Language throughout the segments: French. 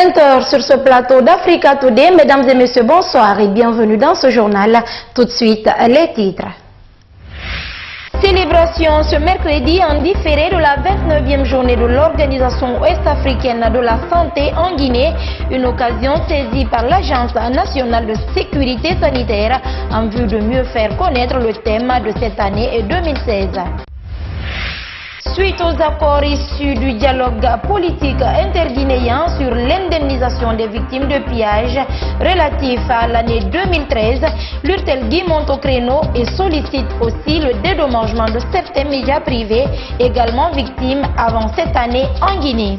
20 h sur ce plateau d'Africa Today. Mesdames et messieurs, bonsoir et bienvenue dans ce journal. Tout de suite, les titres. Célébration ce mercredi en différé de la 29e journée de l'Organisation ouest-africaine de la santé en Guinée, une occasion saisie par l'Agence nationale de sécurité sanitaire en vue de mieux faire connaître le thème de cette année 2016. Suite aux accords issus du dialogue politique interguinéen sur l'indemnisation des victimes de pillage relatif à l'année 2013, l'URTELGUI monte au créneau et sollicite aussi le dédommagement de certains médias privés également victimes avant cette année en Guinée.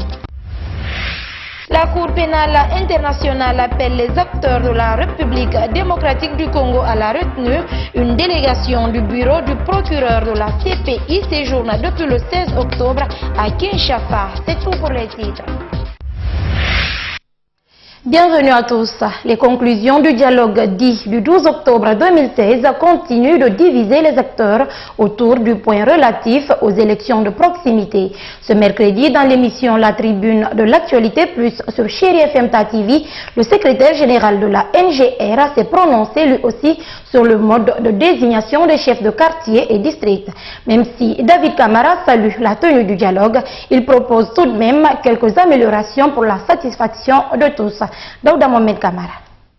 La Cour pénale internationale appelle les acteurs de la République démocratique du Congo à la retenue. Une délégation du bureau du procureur de la CPI séjourne depuis le 16 octobre à Kinshasa. C'est tout pour les titres. Bienvenue à tous. Les conclusions du dialogue dit du 12 octobre 2016 continuent de diviser les acteurs autour du point relatif aux élections de proximité. Ce mercredi, dans l'émission La Tribune de l'actualité plus sur Chéri FM TV, le secrétaire général de la NGR s'est prononcé lui aussi sur le mode de désignation des chefs de quartier et district. Même si David Camara salue la tenue du dialogue, il propose tout de même quelques améliorations pour la satisfaction de tous. Daouda Mohamed Camara.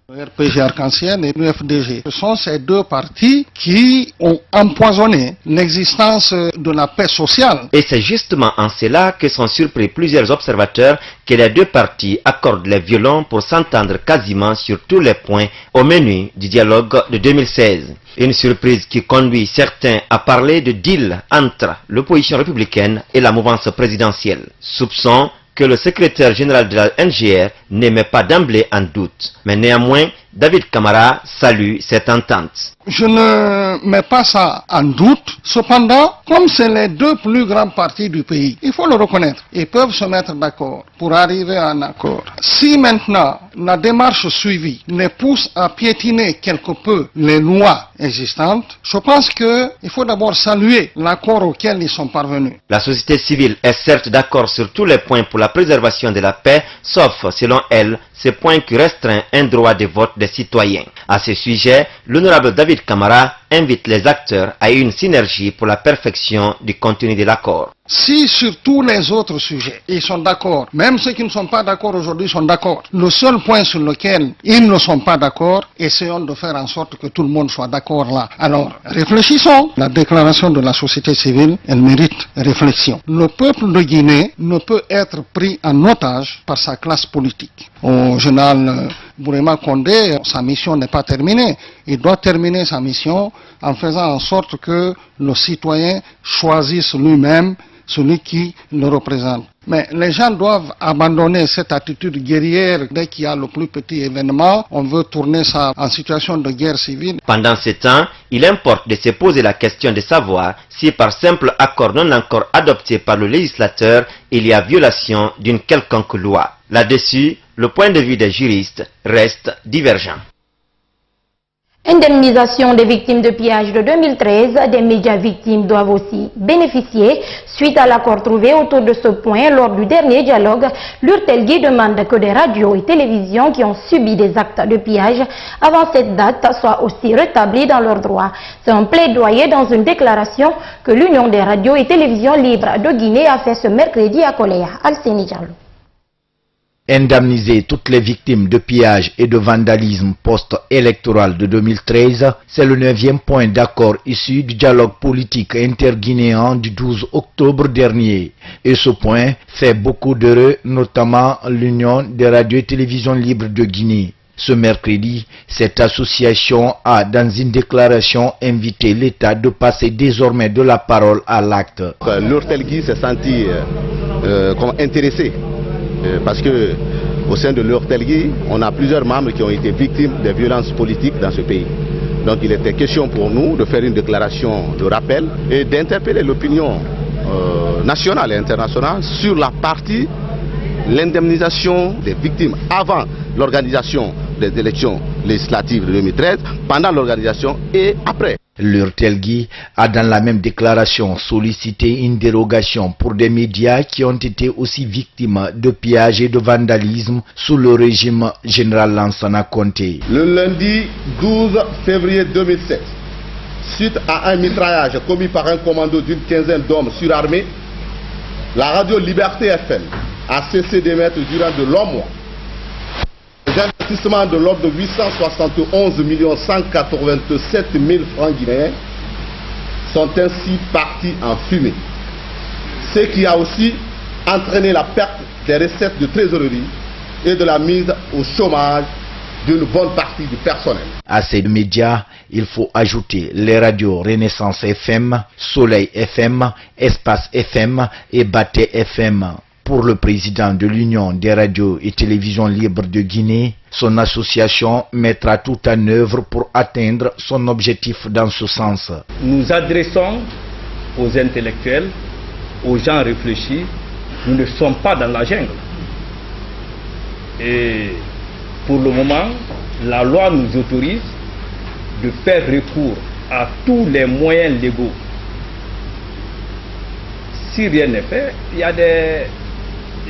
RPG Arc-en-Ciel et l'UFDG. Ce sont ces deux partis qui ont empoisonné l'existence de la paix sociale. Et c'est justement en cela que sont surpris plusieurs observateurs que les deux partis accordent les violons pour s'entendre quasiment sur tous les points au menu du dialogue de 2016. Une surprise qui conduit certains à parler de deal entre l'opposition républicaine et la mouvance présidentielle. Soupçon que le secrétaire général de la NGR n'aimait pas d'emblée en doute. Mais néanmoins, David Camara salue cette entente. Je ne mets pas ça en doute. Cependant, comme c'est les deux plus grands partis du pays, il faut le reconnaître. Ils peuvent se mettre d'accord pour arriver à un accord. Si maintenant la démarche suivie les pousse à piétiner quelque peu les lois existantes, je pense qu'il faut d'abord saluer l'accord auquel ils sont parvenus. La société civile est certes d'accord sur tous les points pour la préservation de la paix, sauf, selon elle, ces points qui restreignent un droit de vote des citoyens. À ce sujet, l'honorable David Camara invite les acteurs à une synergie pour la perfection du contenu de l'accord. Si sur tous les autres sujets, ils sont d'accord, même ceux qui ne sont pas d'accord aujourd'hui sont d'accord, le seul point sur lequel ils ne sont pas d'accord, essayons de faire en sorte que tout le monde soit d'accord là. Alors, réfléchissons. La déclaration de la société civile, elle mérite réflexion. Le peuple de Guinée ne peut être pris en otage par sa classe politique. Au général Bourema Condé, sa mission n'est pas terminée. Il doit terminer sa mission en faisant en sorte que le citoyen choisisse lui-même celui qui le représente. Mais les gens doivent abandonner cette attitude guerrière. Dès qu'il y a le plus petit événement, on veut tourner ça en situation de guerre civile. Pendant ce temps, il importe de se poser la question de savoir si par simple accord non encore adopté par le législateur, il y a violation d'une quelconque loi. Là-dessus, le point de vue des juristes reste divergent. Indemnisation des victimes de pillage de 2013, des médias victimes doivent aussi bénéficier. Suite à l'accord trouvé autour de ce point lors du dernier dialogue, l'URTELGUI demande que des radios et télévisions qui ont subi des actes de pillage avant cette date soient aussi rétablis dans leurs droits. C'est un plaidoyer dans une déclaration que l'Union des radios et télévisions libres de Guinée a fait ce mercredi à Koleya. Alceni Diallo. Indemniser toutes les victimes de pillage et de vandalisme post-électoral de 2013, c'est le 9e point d'accord issu du dialogue politique interguinéen du 12 octobre dernier. Et ce point fait beaucoup d'heureux, notamment l'Union des radios et télévisions libres de Guinée. Ce mercredi, cette association a, dans une déclaration, invité l'État de passer désormais de la parole à l'acte. L'URTELGUI s'est senti intéressé. Parce que au sein de l'URTELGUI, on a plusieurs membres qui ont été victimes de violences politiques dans ce pays. Donc il était question pour nous de faire une déclaration de rappel et d'interpeller l'opinion nationale et internationale sur la partie l'indemnisation des victimes avant l'organisation des élections législatives de 2013, pendant l'organisation et après. L'Urtelgui a dans la même déclaration sollicité une dérogation pour des médias qui ont été aussi victimes de pillages et de vandalisme sous le régime général Lansana Conté. Le lundi 12 février 2007, suite à un mitraillage commis par un commando d'une quinzaine d'hommes surarmés, la radio Liberté FM a cessé d'émettre durant de longs mois. Les investissements de l'ordre de 871 187 000 francs guinéens sont ainsi partis en fumée, ce qui a aussi entraîné la perte des recettes de trésorerie et de la mise au chômage d'une bonne partie du personnel. À ces médias, il faut ajouter les radios Renaissance FM, Soleil FM, Espace FM et Baté FM. Pour le président de l'Union des radios et télévisions libres de Guinée, son association mettra tout en œuvre pour atteindre son objectif dans ce sens. Nous adressons aux intellectuels, aux gens réfléchis, nous ne sommes pas dans la jungle. Et pour le moment, la loi nous autorise de faire recours à tous les moyens légaux. Si rien n'est fait, il y a des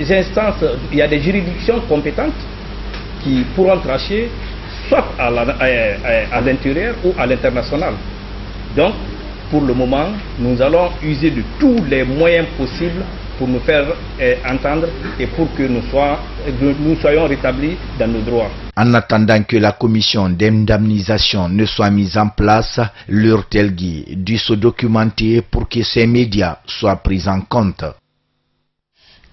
instances, il y a des juridictions compétentes qui pourront trancher soit à l'intérieur ou à l'international. Donc, pour le moment, nous allons user de tous les moyens possibles pour nous faire entendre et pour que nous soyons rétablis dans nos droits. En attendant que la commission d'indemnisation ne soit mise en place, l'Urtelgui dut se documenter pour que ces médias soient pris en compte.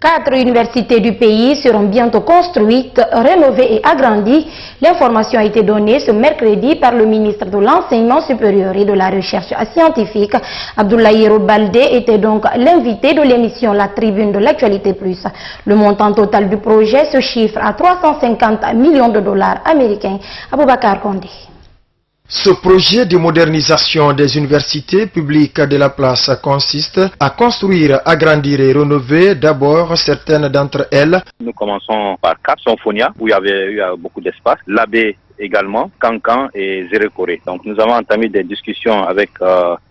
4 universités du pays seront bientôt construites, rénovées et agrandies. L'information a été donnée ce mercredi par le ministre de l'Enseignement supérieur et de la Recherche scientifique. Abdoulaye Baldé était donc l'invité de l'émission La Tribune de l'Actualité Plus. Le montant total du projet se chiffre à 350 millions de dollars américains. Aboubakar Kondé. Ce projet de modernisation des universités publiques de la place consiste à construire, agrandir et rénover d'abord certaines d'entre elles. Nous commençons par 4, Symphonia, où il y avait eu beaucoup d'espace, l'Abbé également, Cancan et Zérekoré. Donc nous avons entamé des discussions avec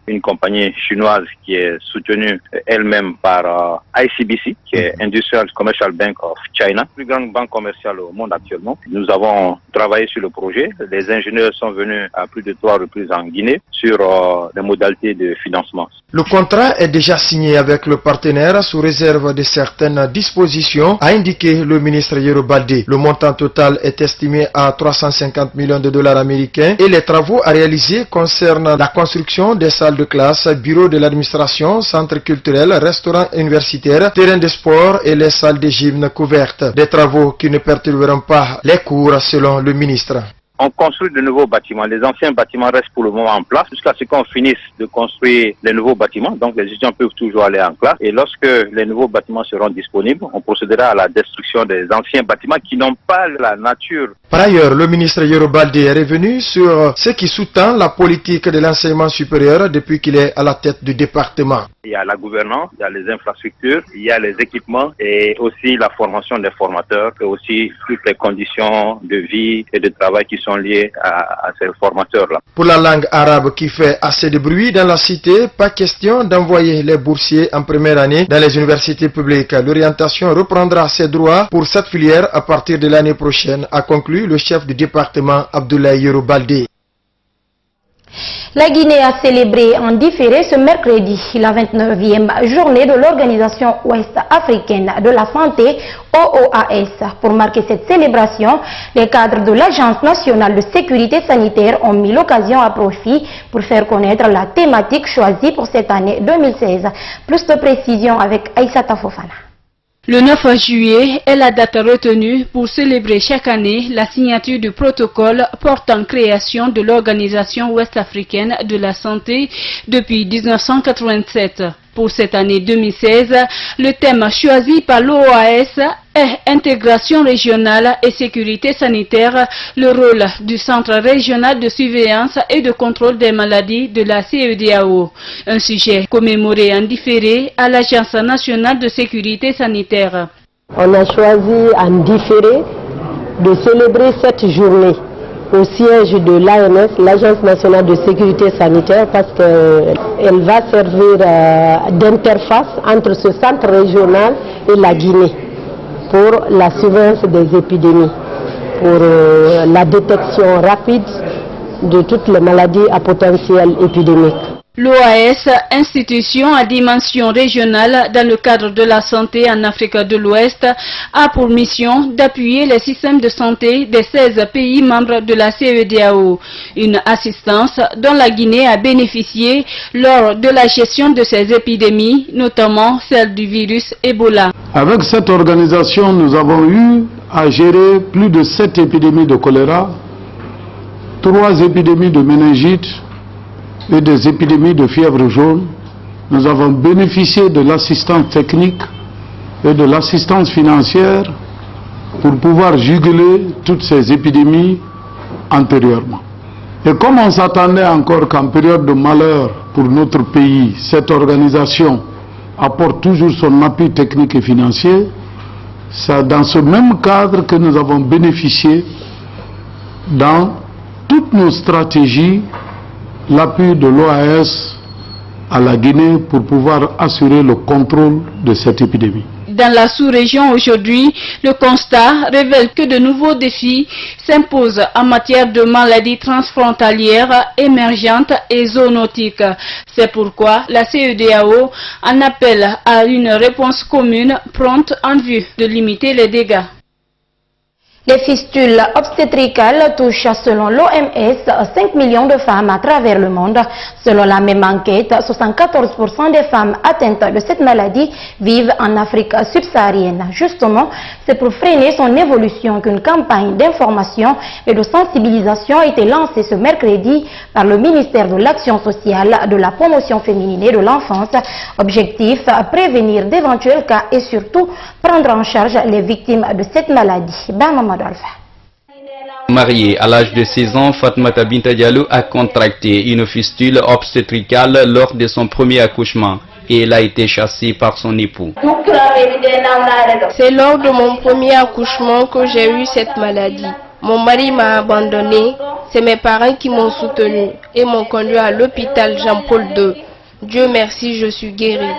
une compagnie chinoise qui est soutenue elle-même par ICBC, qui est Industrial Commercial Bank of China, la plus grande banque commerciale au monde actuellement. Nous avons travaillé sur le projet. Les ingénieurs sont venus à plus de 3 reprises en Guinée sur les modalités de financement. Le contrat est déjà signé avec le partenaire sous réserve de certaines dispositions, a indiqué le ministre Baldé. Le montant total est estimé à 350 millions de dollars américains et les travaux à réaliser concernent la construction des salles de classe, bureaux de l'administration, centres culturels, restaurants universitaires, terrains de sport et les salles de gym couvertes. Des travaux qui ne perturberont pas les cours selon le ministre. On construit de nouveaux bâtiments. Les anciens bâtiments restent pour le moment en place jusqu'à ce qu'on finisse de construire les nouveaux bâtiments. Donc les étudiants peuvent toujours aller en classe. Et lorsque les nouveaux bâtiments seront disponibles, on procédera à la destruction des anciens bâtiments qui n'ont pas la nature. Par ailleurs, le ministre Baldé est revenu sur ce qui sous-tend la politique de l'enseignement supérieur depuis qu'il est à la tête du département. Il y a la gouvernance, il y a les infrastructures, il y a les équipements et aussi la formation des formateurs et aussi toutes les conditions de vie et de travail qui sont liées à ces formateurs-là. Pour la langue arabe qui fait assez de bruit dans la cité, pas question d'envoyer les boursiers en première année dans les universités publiques. L'orientation reprendra ses droits pour cette filière à partir de l'année prochaine, a conclu le chef du département Abdoulaye Baldé. La Guinée a célébré en différé ce mercredi la 29e journée de l'Organisation ouest-africaine de la santé, OOAS. Pour marquer cette célébration, les cadres de l'Agence nationale de sécurité sanitaire ont mis l'occasion à profit pour faire connaître la thématique choisie pour cette année 2016. Plus de précisions avec Aïssata Fofana. Le 9 juillet est la date retenue pour célébrer chaque année la signature du protocole portant création de l'Organisation ouest-africaine de la santé depuis 1987. Pour cette année 2016, le thème choisi par l'OAS est intégration régionale et sécurité sanitaire, le rôle du Centre régional de surveillance et de contrôle des maladies de la CEDEAO, un sujet commémoré en différé à l'Agence nationale de sécurité sanitaire. On a choisi en différé de célébrer cette journée au siège de l'ANS, l'Agence nationale de sécurité sanitaire, parce qu'elle va servir d'interface entre ce centre régional et la Guinée pour la surveillance des épidémies, pour la détection rapide de toutes les maladies à potentiel épidémique. L'OAS, institution à dimension régionale dans le cadre de la santé en Afrique de l'Ouest, a pour mission d'appuyer les systèmes de santé des 16 pays membres de la CEDEAO. Une assistance dont la Guinée a bénéficié lors de la gestion de ces épidémies, notamment celle du virus Ebola. Avec cette organisation, nous avons eu à gérer plus de 7 épidémies de choléra, 3 épidémies de méningite, et des épidémies de fièvre jaune. Nous avons bénéficié de l'assistance technique et de l'assistance financière pour pouvoir juguler toutes ces épidémies antérieurement. Et comme on s'attendait encore qu'en période de malheur pour notre pays, cette organisation apporte toujours son appui technique et financier, c'est dans ce même cadre que nous avons bénéficié dans toutes nos stratégies l'appui de l'OAS à la Guinée pour pouvoir assurer le contrôle de cette épidémie. Dans la sous-région aujourd'hui, le constat révèle que de nouveaux défis s'imposent en matière de maladies transfrontalières, émergentes et zoonotiques. C'est pourquoi la CEDEAO en appelle à une réponse commune prompte en vue de limiter les dégâts. Les fistules obstétricales touchent, selon l'OMS, 5 millions de femmes à travers le monde. Selon la même enquête, 74% des femmes atteintes de cette maladie vivent en Afrique subsaharienne. Justement, c'est pour freiner son évolution qu'une campagne d'information et de sensibilisation a été lancée ce mercredi par le ministère de l'Action sociale, de la promotion féminine et de l'enfance. Objectif, prévenir d'éventuels cas et surtout prendre en charge les victimes de cette maladie. Mariée à l'âge de 16 ans, Fatmata Binta Diallo a contracté une fistule obstétricale lors de son premier accouchement et elle a été chassée par son époux. C'est lors de mon premier accouchement que j'ai eu cette maladie. Mon mari m'a abandonné, c'est mes parents qui m'ont soutenu et m'ont conduit à l'hôpital Jean-Paul II. Dieu merci, je suis guérie.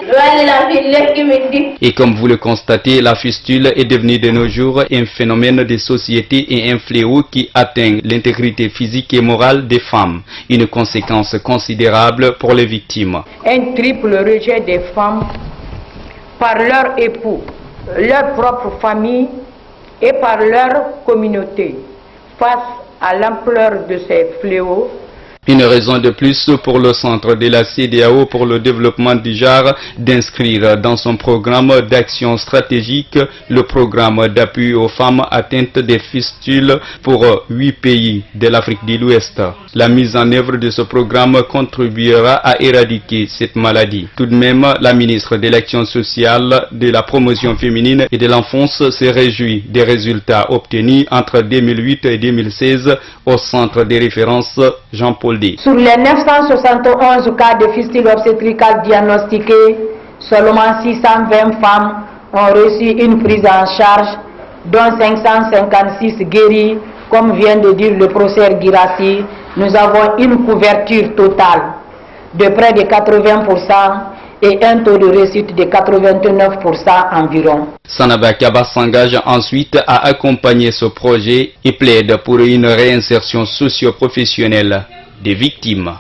Et comme vous le constatez, la fistule est devenue de nos jours un phénomène de société et un fléau qui atteint l'intégrité physique et morale des femmes. Une conséquence considérable pour les victimes. Un triple rejet des femmes par leur époux, leur propre famille et par leur communauté face à l'ampleur de ces fléaux. Une raison de plus pour le centre de la CEDEAO pour le développement du genre d'inscrire dans son programme d'action stratégique le programme d'appui aux femmes atteintes des fistules pour 8 pays de l'Afrique de l'Ouest. La mise en œuvre de ce programme contribuera à éradiquer cette maladie. Tout de même, la ministre de l'Action sociale, de la promotion féminine et de l'enfance se réjouit des résultats obtenus entre 2008 et 2016 au centre de référence Jean-Paul II. Sur les 971 cas de fistule obstétricale diagnostiqués, seulement 620 femmes ont reçu une prise en charge, dont 556 guéries. Comme vient de dire le professeur Girassi, nous avons une couverture totale de près de 80% et un taux de réussite de 89% environ. Sanaba Kaba s'engage ensuite à accompagner ce projet et plaide pour une réinsertion socio-professionnelle des victimes.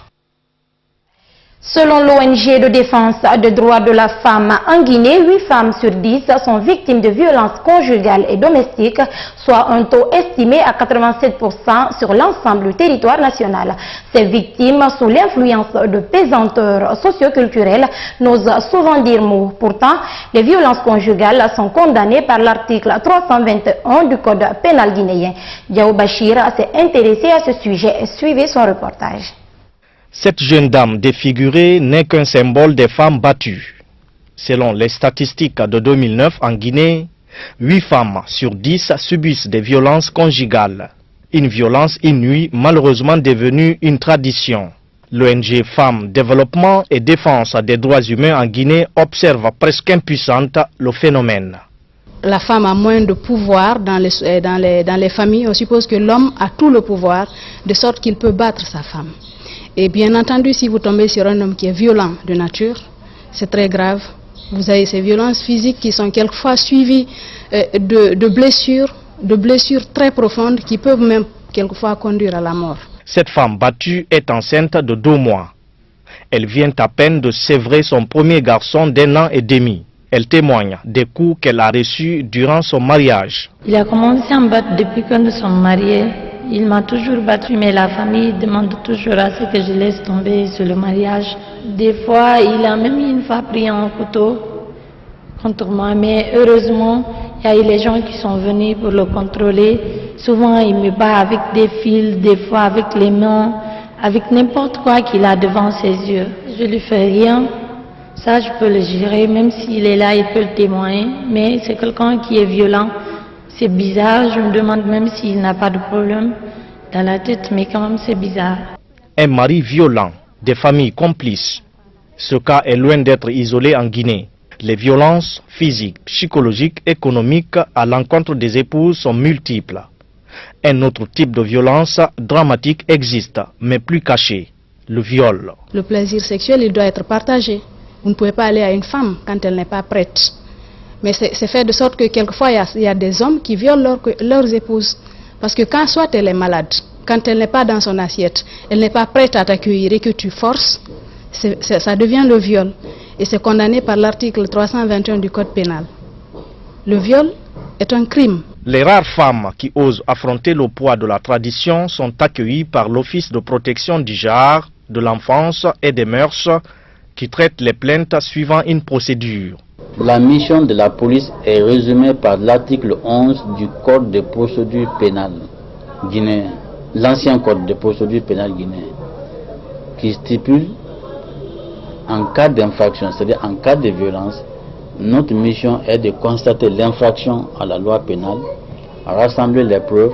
Selon l'ONG de défense des droits de la femme en Guinée, 8 femmes sur 10 sont victimes de violences conjugales et domestiques, soit un taux estimé à 87% sur l'ensemble du territoire national. Ces victimes, sous l'influence de pesanteurs socioculturelles, n'osent souvent dire mot. Pourtant, les violences conjugales sont condamnées par l'article 321 du Code pénal guinéen. Diao Bachir s'est intéressé à ce sujet et suivez son reportage. Cette jeune dame défigurée n'est qu'un symbole des femmes battues. Selon les statistiques de 2009 en Guinée, 8 femmes sur 10 subissent des violences conjugales. Une violence inouïe malheureusement devenue une tradition. L'ONG Femmes, Développement et Défense des droits humains en Guinée observe presque impuissante le phénomène. la femme a moins de pouvoir dans les familles, on suppose que l'homme a tout le pouvoir, de sorte qu'il peut battre sa femme. Et bien entendu, si vous tombez sur un homme qui est violent de nature, c'est très grave. Vous avez ces violences physiques qui sont quelquefois suivies de blessures très profondes qui peuvent même quelquefois conduire à la mort. Cette femme battue est enceinte de 2 mois. Elle vient à peine de sévrer son premier garçon d'1 an et demi. Elle témoigne des coups qu'elle a reçus durant son mariage. Il a commencé à me battre depuis que nous sommes mariés. Il m'a toujours battu, mais la famille demande toujours à ce que je laisse tomber sur le mariage. Des fois, il a même une fois pris un couteau contre moi, mais heureusement, il y a eu les gens qui sont venus pour le contrôler. Souvent, il me bat avec des fils, des fois avec les mains, avec n'importe quoi qu'il a devant ses yeux. Je lui fais rien. Ça, je peux le gérer, même s'il est là, il peut le témoigner. Mais c'est quelqu'un qui est violent. C'est bizarre, je me demande même s'il n'a pas de problème dans la tête, mais quand même c'est bizarre. Un mari violent, des familles complices. Ce cas est loin d'être isolé en Guinée. Les violences physiques, psychologiques, économiques à l'encontre des épouses sont multiples. Un autre type de violence dramatique existe, mais plus caché, le viol. Le plaisir sexuel, il doit être partagé. Vous ne pouvez pas aller à une femme quand elle n'est pas prête. Mais c'est fait de sorte que quelquefois, il y a des hommes qui violent leurs épouses. Parce que quand soit elle est malade, quand elle n'est pas dans son assiette, elle n'est pas prête à t'accueillir et que tu forces, ça devient le viol. Et c'est condamné par l'article 321 du Code pénal. Le viol est un crime. Les rares femmes qui osent affronter le poids de la tradition sont accueillies par l'Office de protection du genre, de l'enfance et des mœurs qui traite les plaintes suivant une procédure. La mission de la police est résumée par l'article 11 du Code de procédure pénale guinéen, l'ancien Code de procédure pénale guinéen, qui stipule en cas d'infraction, c'est-à-dire en cas de violence, notre mission est de constater l'infraction à la loi pénale, rassembler les preuves,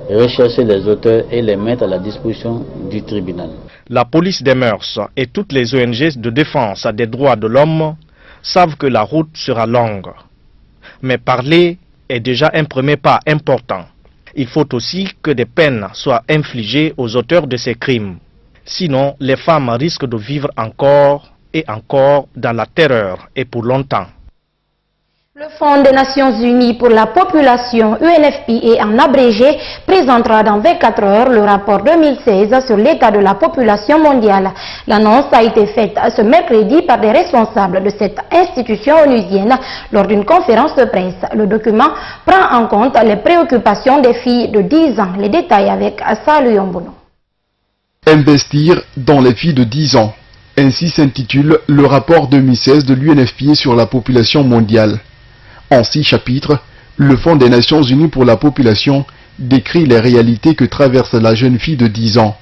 rechercher les auteurs et les mettre à la disposition du tribunal. La police des mœurs et toutes les ONG de défense des droits de l'homme savent que la route sera longue. Mais parler est déjà un premier pas important. Il faut aussi que des peines soient infligées aux auteurs de ces crimes. Sinon, les femmes risquent de vivre encore et encore dans la terreur et pour longtemps. Le Fonds des Nations Unies pour la population, UNFPA en abrégé, présentera dans 24 heures le rapport 2016 sur l'état de la population mondiale. L'annonce a été faite ce mercredi par des responsables de cette institution onusienne lors d'une conférence de presse. Le document prend en compte les préoccupations des filles de 10 ans. Les détails avec Salou Yombono. Investir dans les filles de 10 ans. Ainsi s'intitule le rapport 2016 de l'UNFPA sur la population mondiale. En 6 chapitres, le Fonds des Nations Unies pour la population décrit les réalités que traverse la jeune fille de 10 ans.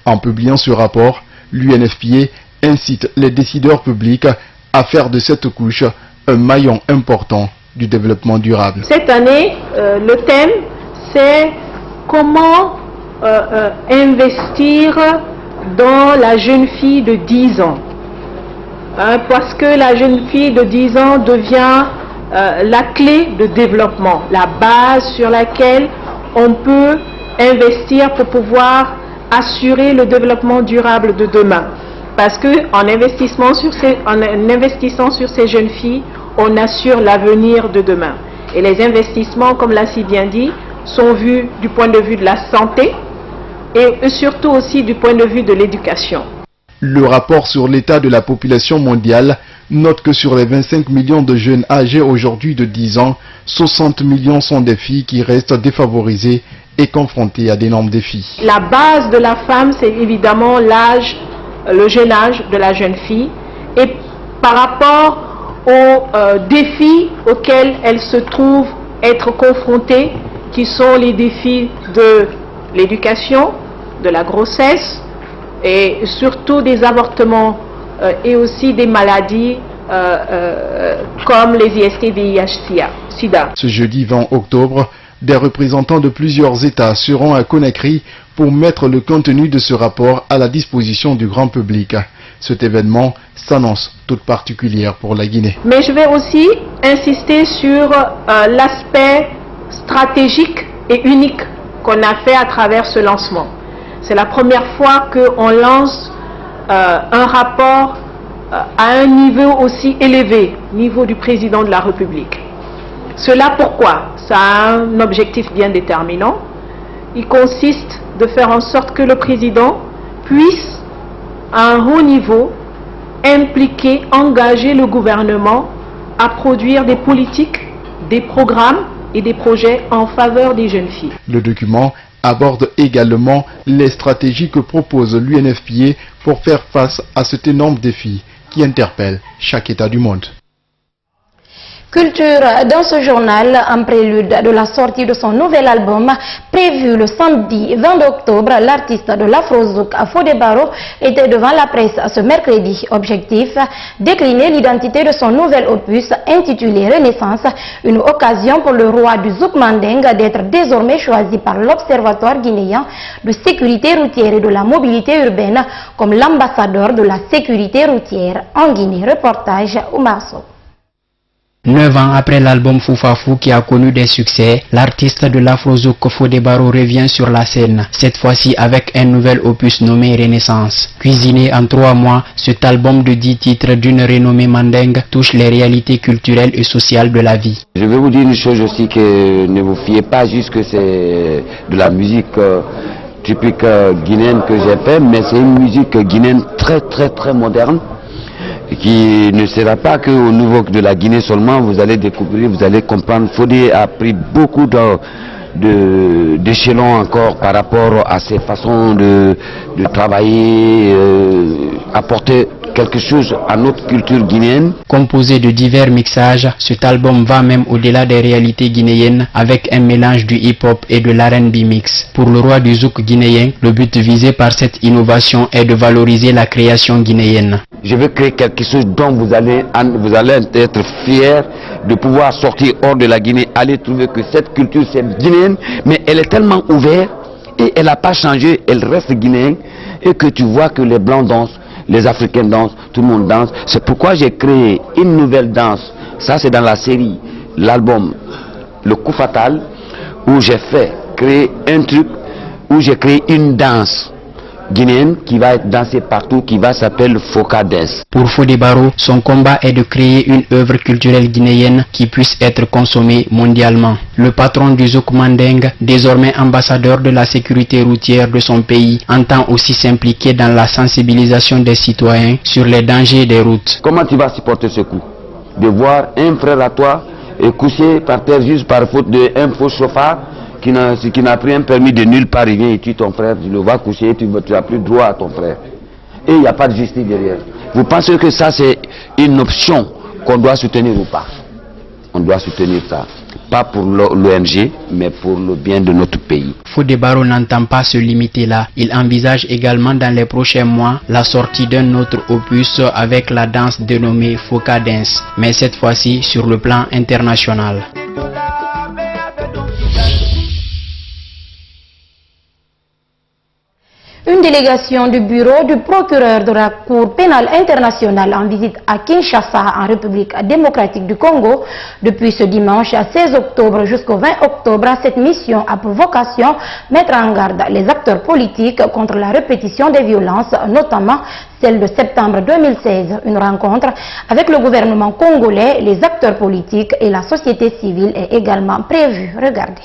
En publiant ce rapport, l'UNFPA incite les décideurs publics à faire de cette couche un maillon important du développement durable. Cette année, le thème, c'est comment investir dans la jeune fille de 10 ans. Parce que la jeune fille de 10 ans devient la clé de développement, la base sur laquelle on peut investir pour pouvoir assurer le développement durable de demain. Parce qu'en investissant sur ces jeunes filles, on assure l'avenir de demain. Et les investissements, comme l'a si bien dit, sont vus du point de vue de la santé et surtout aussi du point de vue de l'éducation. Le rapport sur l'état de la population mondiale note que sur les 25 millions de jeunes âgés aujourd'hui de 10 ans, 60 millions sont des filles qui restent défavorisées et confrontées à d'énormes défis. La base de la femme, c'est évidemment l'âge, le jeune âge de la jeune fille. Et par rapport aux défis auxquels elle se trouve être confrontée, qui sont les défis de l'éducation, de la grossesse, et surtout des avortements et aussi des maladies comme les IST, VIH, SIDA. Ce jeudi 20 octobre, des représentants de plusieurs États seront à Conakry pour mettre le contenu de ce rapport à la disposition du grand public. Cet événement s'annonce toute particulière pour la Guinée. Mais je vais aussi insister sur l'aspect stratégique et unique qu'on a fait à travers ce lancement. C'est la première fois qu'on lance un rapport à un niveau aussi élevé, niveau du président de la République. Cela pourquoi? Ça a un objectif bien déterminant. Il consiste de faire en sorte que le président puisse, à un haut niveau, impliquer, engager le gouvernement à produire des politiques, des programmes et des projets en faveur des jeunes filles. Le document aborde également les stratégies que propose l'UNFPA pour faire face à cet énorme défi qui interpelle chaque État du monde. Culture dans ce journal, en prélude de la sortie de son nouvel album prévu le samedi 20 octobre, l'artiste de l'Afrozouk Fodé Barro était devant la presse ce mercredi. Objectif, décliner l'identité de son nouvel opus intitulé Renaissance, une occasion pour le roi du Zouk Manding d'être désormais choisi par l'Observatoire guinéen de sécurité routière et de la mobilité urbaine comme l'ambassadeur de la sécurité routière en Guinée. Reportage Oumar Sow. 9 ans après l'album Foufafou qui a connu des succès, l'artiste de l'Afrozouk Fodé Barro revient sur la scène, cette fois-ci avec un nouvel opus nommé Renaissance. Cuisiné en 3 mois, cet album de 10 titres d'une renommée mandingue touche les réalités culturelles et sociales de la vie. Je vais vous dire une chose aussi, que ne vous fiez pas juste que c'est de la musique typique guinéenne que j'ai fait, mais c'est une musique guinéenne très moderne, qui ne sera pas qu'au niveau de la Guinée seulement. Vous allez découvrir, vous allez comprendre. Fodé a pris beaucoup d'échelons encore par rapport à ses façons de travailler, apporter quelque chose à notre culture guinéenne. Composé de divers mixages, cet album va même au-delà des réalités guinéennes avec un mélange du hip-hop et de l'R&B mix. Pour le roi du zouk guinéen, le but visé par cette innovation est de valoriser la création guinéenne. Je veux créer quelque chose dont vous allez être fiers de pouvoir sortir hors de la Guinée, aller trouver que cette culture c'est guinéenne, mais elle est tellement ouverte et elle n'a pas changé, elle reste guinéenne, et que tu vois que les Blancs dansent, les Africains dansent, tout le monde danse. C'est pourquoi j'ai créé une nouvelle danse. Ça c'est dans la série, l'album Le Coup Fatal, où j'ai créé un truc, où j'ai créé une danse guinéenne qui va être dansée partout, qui va s'appeler le Foka Dance. Pour Fodé Barro, son combat est de créer une œuvre culturelle guinéenne qui puisse être consommée mondialement. Le patron du Zouk Manding, désormais ambassadeur de la sécurité routière de son pays, entend aussi s'impliquer dans la sensibilisation des citoyens sur les dangers des routes. Comment tu vas supporter ce coup? De voir un frère à toi couché par terre juste par faute d'un faux chauffard qui n'a pris un permis de nulle part, il vient et tue ton frère, tu le vas coucher et tu n'as plus droit à ton frère. Et il n'y a pas de justice derrière. Vous pensez que ça c'est une option qu'on doit soutenir ou pas? On doit soutenir ça. Pas pour l'ONG, mais pour le bien de notre pays. Fodé Barro n'entend pas se limiter là. Il envisage également dans les prochains mois la sortie d'un autre opus avec la danse dénommée Foka Dance, mais cette fois-ci sur le plan international. Une délégation du bureau du procureur de la Cour pénale internationale en visite à Kinshasa, en République démocratique du Congo, depuis ce dimanche 16 octobre jusqu'au 20 octobre. Cette mission a pour vocation de mettre en garde les acteurs politiques contre la répétition des violences, notamment celle de septembre 2016. Une rencontre avec le gouvernement congolais, les acteurs politiques et la société civile est également prévue. Regardez.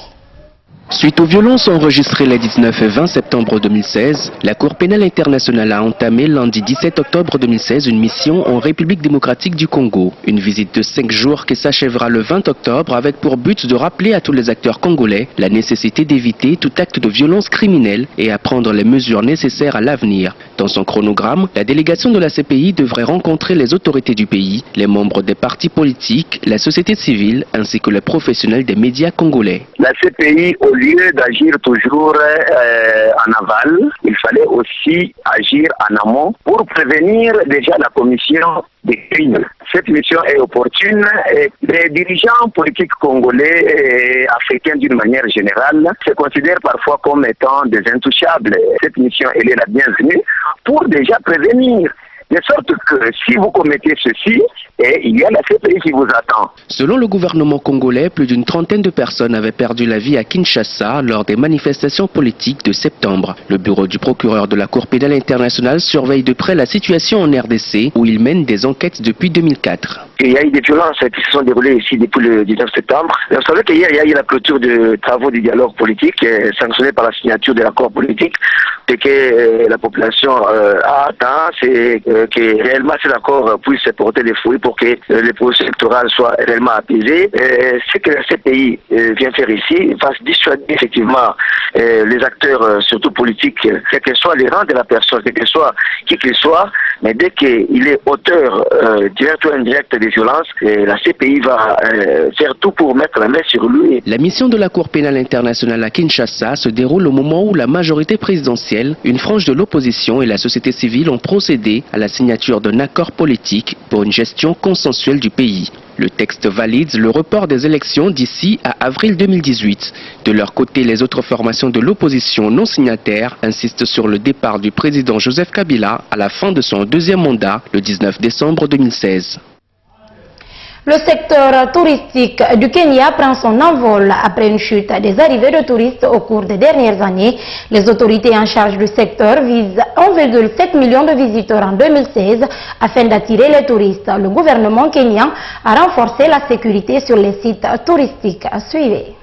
Suite aux violences enregistrées les 19 et 20 septembre 2016, la Cour pénale internationale a entamé lundi 17 octobre 2016 une mission en République démocratique du Congo. Une visite de 5 jours qui s'achèvera le 20 octobre avec pour but de rappeler à tous les acteurs congolais la nécessité d'éviter tout acte de violence criminelle et à prendre les mesures nécessaires à l'avenir. Dans son chronogramme, la délégation de la CPI devrait rencontrer les autorités du pays, les membres des partis politiques, la société civile ainsi que les professionnels des médias congolais. La CPI, au lieu d'agir toujours en aval, il fallait aussi agir en amont pour prévenir déjà la commission des crimes. Cette mission est opportune et les dirigeants politiques congolais et africains d'une manière générale se considèrent parfois comme étant des intouchables. Cette mission, elle est la bienvenue pour déjà prévenir De sorte que si vous commettez ceci, il y a la CPI qui vous attend. Selon le gouvernement congolais, plus d'une trentaine de personnes avaient perdu la vie à Kinshasa lors des manifestations politiques de septembre. Le bureau du procureur de la Cour pénale internationale surveille de près la situation en RDC, où il mène des enquêtes depuis 2004. Il y a eu des violences qui se sont déroulées ici depuis le 19 septembre. Vous savez qu'hier, il y a eu la clôture de travaux du dialogue politique, sanctionnée par la signature de l'accord politique. Ce que la population attend, c'est que réellement cet accord puisse porter des fruits pour que les processus électoraux soient réellement apaisés. Ce que la CPI vient faire ici va dissuader effectivement les acteurs, surtout politiques, quel que soit les rangs de la personne, quel que soit qui qu'il soit, mais dès qu'il est auteur direct ou indirect des violences, la CPI va faire tout pour mettre la main sur lui. La mission de la Cour pénale internationale à Kinshasa se déroule au moment où la majorité présidentielle, une frange de l'opposition et la société civile ont procédé à la signature d'un accord politique pour une gestion consensuelle du pays. Le texte valide le report des élections d'ici à avril 2018. De leur côté, les autres formations de l'opposition non signataires insistent sur le départ du président Joseph Kabila à la fin de son deuxième mandat, le 19 décembre 2016. Le secteur touristique du Kenya prend son envol après une chute des arrivées de touristes au cours des dernières années. Les autorités en charge du secteur visent 1,7 million de visiteurs en 2016 afin d'attirer les touristes. Le gouvernement kenyan a renforcé la sécurité sur les sites touristiques. Suivez.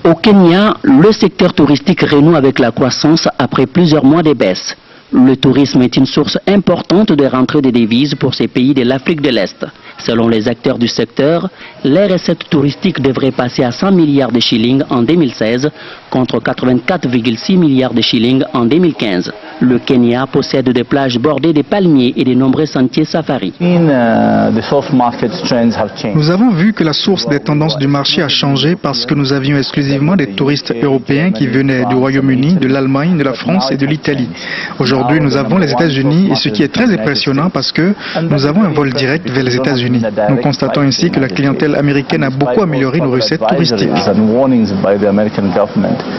Au Kenya, le secteur touristique renoue avec la croissance après plusieurs mois de baisse. Le tourisme est une source importante de rentrée de devises pour ces pays de l'Afrique de l'Est. Selon les acteurs du secteur, les recettes touristiques devraient passer à 100 milliards de shillings en 2016 contre 84,6 milliards de shillings en 2015. Le Kenya possède des plages bordées de palmiers et de nombreux sentiers safari. Nous avons vu que la source des tendances du marché a changé parce que nous avions exclusivement des touristes européens qui venaient du Royaume-Uni, de l'Allemagne, de la France et de l'Italie. Aujourd'hui, nous avons les États-Unis et ce qui est très impressionnant parce que nous avons un vol direct vers les États-Unis. Nous constatons ainsi que la clientèle américaine a beaucoup amélioré nos recettes touristiques.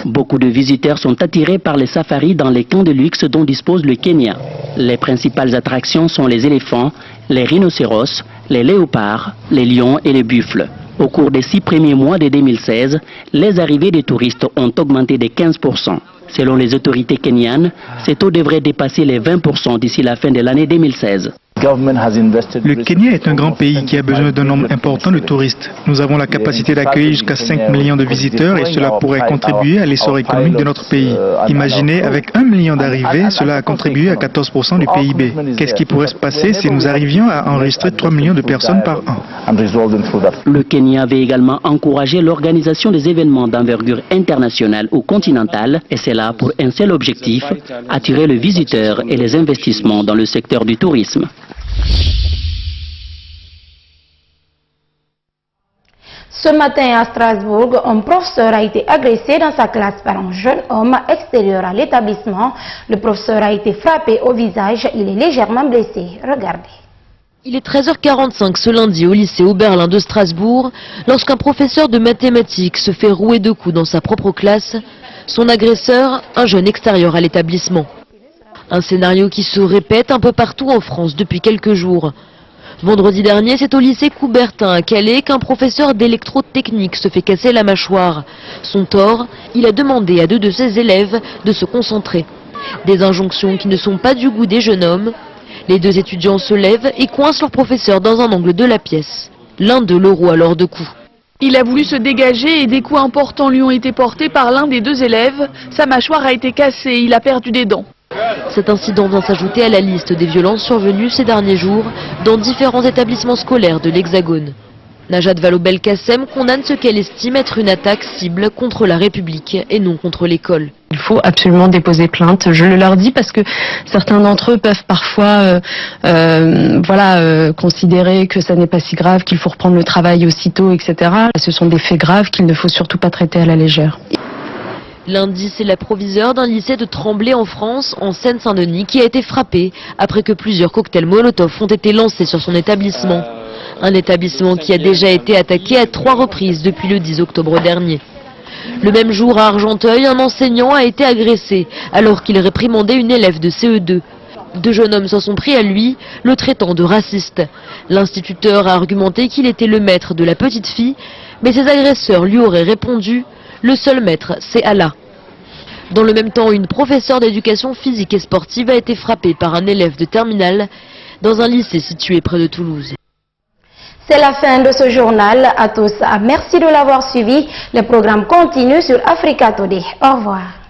Beaucoup de visiteurs sont attirés par les safaris dans les camps de luxe dont dispose le Kenya. Les principales attractions sont les éléphants, les rhinocéros, les léopards, les lions et les buffles. Au cours des 6 premiers mois de 2016, les arrivées de touristes ont augmenté de 15%. Selon les autorités kenyanes, ces taux devraient dépasser les 20% d'ici la fin de l'année 2016. Le Kenya est un grand pays qui a besoin d'un nombre important de touristes. Nous avons la capacité d'accueillir jusqu'à 5 millions de visiteurs et cela pourrait contribuer à l'essor économique de notre pays. Imaginez, avec 1 million d'arrivées, cela a contribué à 14% du PIB. Qu'est-ce qui pourrait se passer si nous arrivions à enregistrer 3 millions de personnes par an? Le Kenya avait également encouragé l'organisation des événements d'envergure internationale ou continentale et c'est là pour un seul objectif, attirer le visiteur et les investissements dans le secteur du tourisme. Ce matin à Strasbourg, un professeur a été agressé dans sa classe par un jeune homme extérieur à l'établissement. Le professeur a été frappé au visage, il est légèrement blessé. Regardez. Il est 13h45 ce lundi au lycée Oberlin de Strasbourg, lorsqu'un professeur de mathématiques se fait rouer de coups dans sa propre classe. Son agresseur, un jeune extérieur à l'établissement. Un scénario qui se répète un peu partout en France depuis quelques jours. Vendredi dernier, c'est au lycée Coubertin à Calais qu'un professeur d'électrotechnique se fait casser la mâchoire. Son tort, il a demandé à 2 de ses élèves de se concentrer. Des injonctions qui ne sont pas du goût des jeunes hommes. Les 2 étudiants se lèvent et coincent leur professeur dans un angle de la pièce. L'un d'eux le roue alors de coups. Il a voulu se dégager et des coups importants lui ont été portés par l'un des 2 élèves. Sa mâchoire a été cassée, il a perdu des dents. Cet incident vient s'ajouter à la liste des violences survenues ces derniers jours dans différents établissements scolaires de l'Hexagone. Najat Vallaud-Belkacem condamne ce qu'elle estime être une attaque cible contre la République et non contre l'école. Il faut absolument déposer plainte. Je le leur dis parce que certains d'entre eux peuvent parfois considérer que ça n'est pas si grave, qu'il faut reprendre le travail aussitôt, etc. Ce sont des faits graves qu'il ne faut surtout pas traiter à la légère. Lundi, c'est la proviseure d'un lycée de Tremblay en France, en Seine-Saint-Denis, qui a été frappée après que plusieurs cocktails Molotov ont été lancés sur son établissement. Un établissement qui a déjà été attaqué à 3 reprises depuis le 10 octobre dernier. Le même jour, à Argenteuil, un enseignant a été agressé alors qu'il réprimandait une élève de CE2. Deux jeunes hommes s'en sont pris à lui, le traitant de raciste. L'instituteur a argumenté qu'il était le maître de la petite fille, mais ses agresseurs lui auraient répondu « Le seul maître, c'est Allah ». Dans le même temps, une professeure d'éducation physique et sportive a été frappée par un élève de terminale dans un lycée situé près de Toulouse. C'est la fin de ce journal. À tous, merci de l'avoir suivi. Le programme continue sur Africa Today. Au revoir.